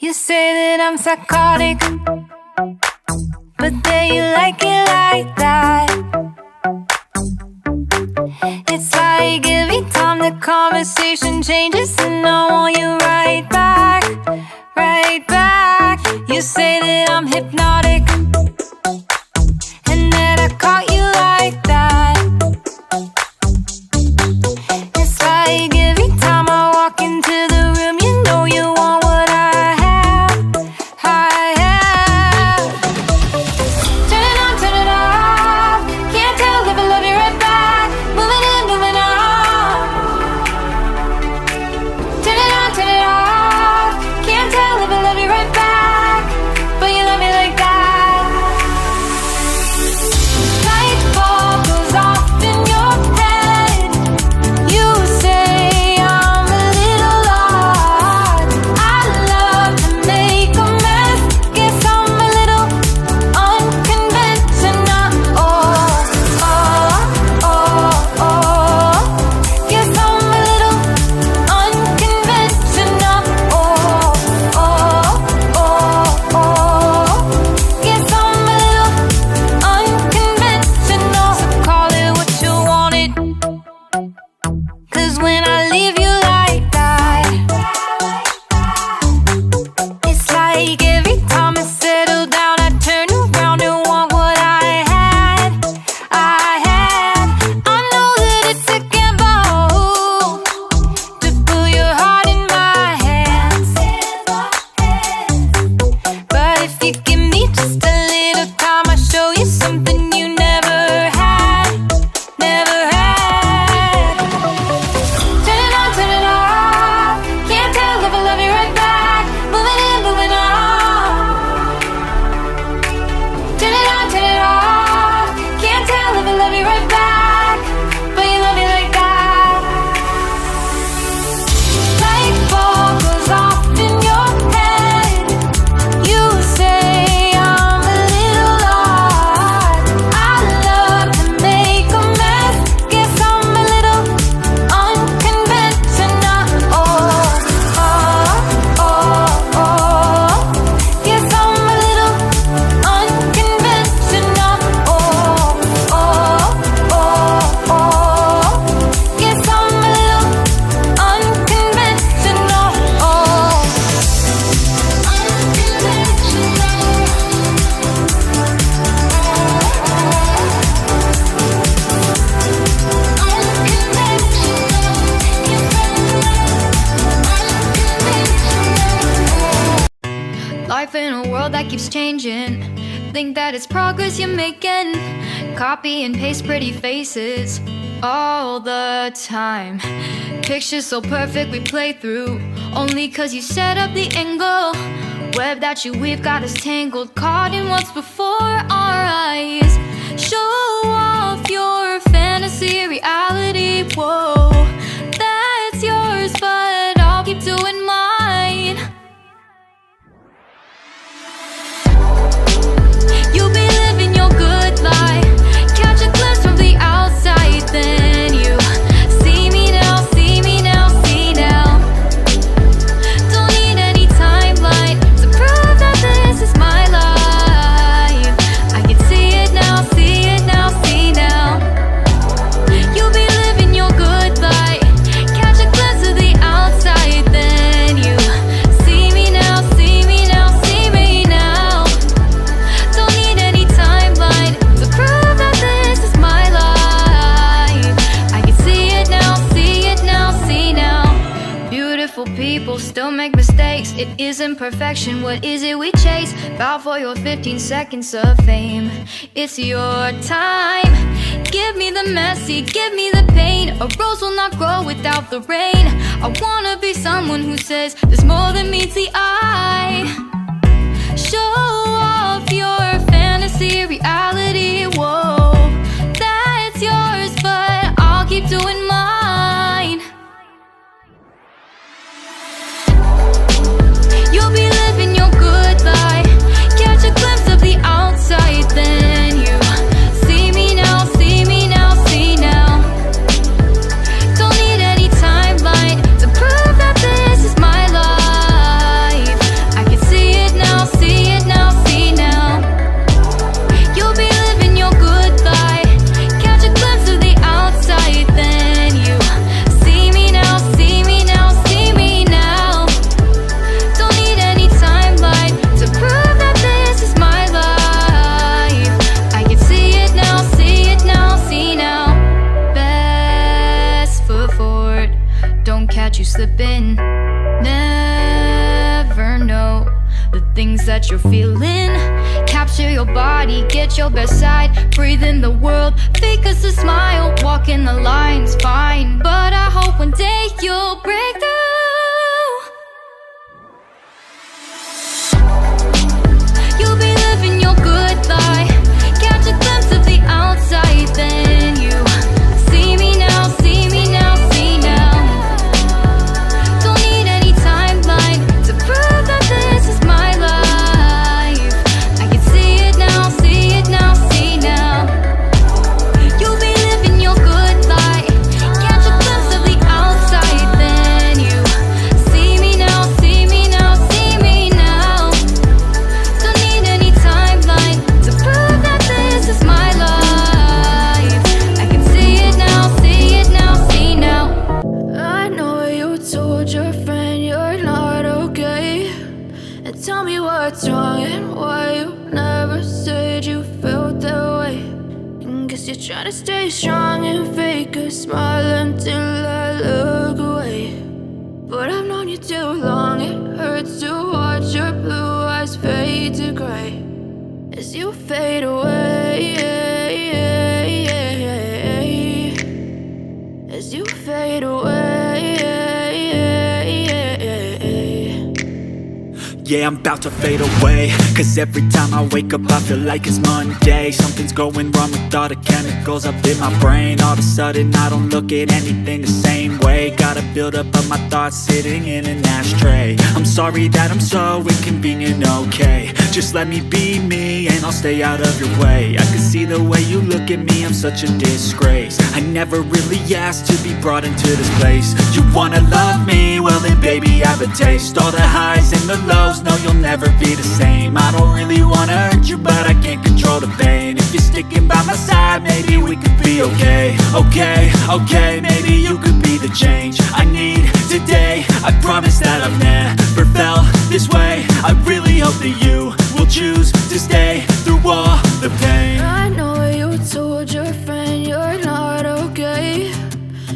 You say that I'm psychotic, but then you like it like that. It's like every time the conversation changes, and I want you right back, right back. You say that I'm hypnotic, and that I caught you like that. It's like every time I walk into the room, you know you want what I have, I have. Turn it on, turn it off. Can't tell if I love you right back. Moving in, moving on. Turn it on, turn it off. Can't tell if I love you right back, but you love me like that. Light bulb goes off in your head. You say I'm a little odd. I love to make a mess. Guess I'm a little unconventional. Oh, oh, oh, oh. Guess I'm a little unconventional. Oh, oh, oh, oh. Guess I'm a little unconventional. So call it what you wanted, 'cause when I leave you like that, it's like every time I settle down, I turn around and want what I had, I had. I know that it's a gamble to put your heart in my hands, but if you give me just a little time, I'll show you something you never had, never had. Turn it on, turn it off. Can't tell if I love you right back. Moving in, moving on. Turn it on, turn it off. Can't tell if I love you right back, but you love me like that. Light bulb goes off in your head. You say I'm a little odd. I love to make a mess. Guess I'm a little unconventional. Oh, oh, oh, oh. Guess I'm a little unconventional. Oh, oh, oh, oh. Guess I'm a little unconventional. Oh, Life in a world that keeps changing. Think that it's progress you're making. Copy and paste pretty faces all the time. Pictures so perfect we play through, only 'cause you set up the angle. Web that you weave got us tangled, caught in what's before our eyes. Show off your fantasy reality. Whoa, that's yours, but I'll keep doing mine. You'll be living your good life. Catch a glimpse from the outside, then you see me now, see me now, see now. Don't need any timeline to prove that this is my life. I can see it now, see it now, see now. You'll be living your good life. Catch a glimpse of the outside, then you see me now, see me now, see me now. Don't need any timeline to prove that this is my life. I can see it now, see it now, see now. Beautiful people still make mistakes. It isn't perfection, what is it we chase? Bow for your 15 seconds of fame. It's your time. Give me the messy, give me the pain. A rose will not grow without the rain. I wanna be someone who says there's more than meets the eye. Show off your fantasy reality. Whoa, that's yours, but I'll keep doing mine. You'll be living your good life. Catch a glimpse of the outside, then you see me now, see me now, see now. Don't need any timeline to prove that this is my life. things that you're feeling. Capture your body, get your best side. Breathe in the world, fake us a smile. Walking the lines, fine. But I hope one day you'll break through. You'll be living your good life. Catch a glimpse of the outside, then you see me now, see me now, see now. Don't need any timeline to prove that this is my life. I can see it now, see it now, see now. You'll be living your good life. Catch a glimpse of the outside, then you see me now, see me now, see me now. Don't need any timeline to prove that this is my life. I can see it now, see it now, see now. I know you told your friend you're not okay, and tell me what's wrong and why you never said you felt that way. And guess you're trying to stay strong and fake a smile until I look away. But I've known you too long, it hurts to watch your blue eyes fade to gray as you fade away, as you fade away. Yeah, I'm about to fade away, cause every time I wake up I feel like it's Monday. Something's going wrong with all the chemicals up in my brain. All of a sudden I don't look at anything the same way. Gotta build up of my thoughts sitting in an ashtray. I'm sorry that I'm so inconvenient, okay. Just let me be me and I'll stay out of your way. I can see the way you look at me, I'm such a disgrace. I never really asked to be brought into this place. You wanna love me? Well then baby I have a taste. All the highs and the lows, no you'll never be the same. I don't really wanna hurt you but I can't control the pain. If you're sticking by my side maybe we could be okay. Okay, maybe you could be the change I need today. I promise that I've never felt this way. I really hope that you will choose to stay through all the pain. I know you told your friend you're not okay,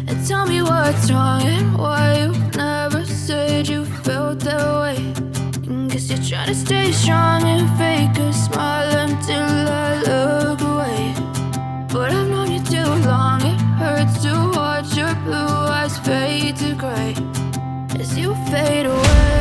and tell me what's wrong and why you never said you felt that way. And guess you're trying to stay strong and fake a smile until I look away. But I've known you too long, it hurts to watch your blue eyes fade to gray as you fade away.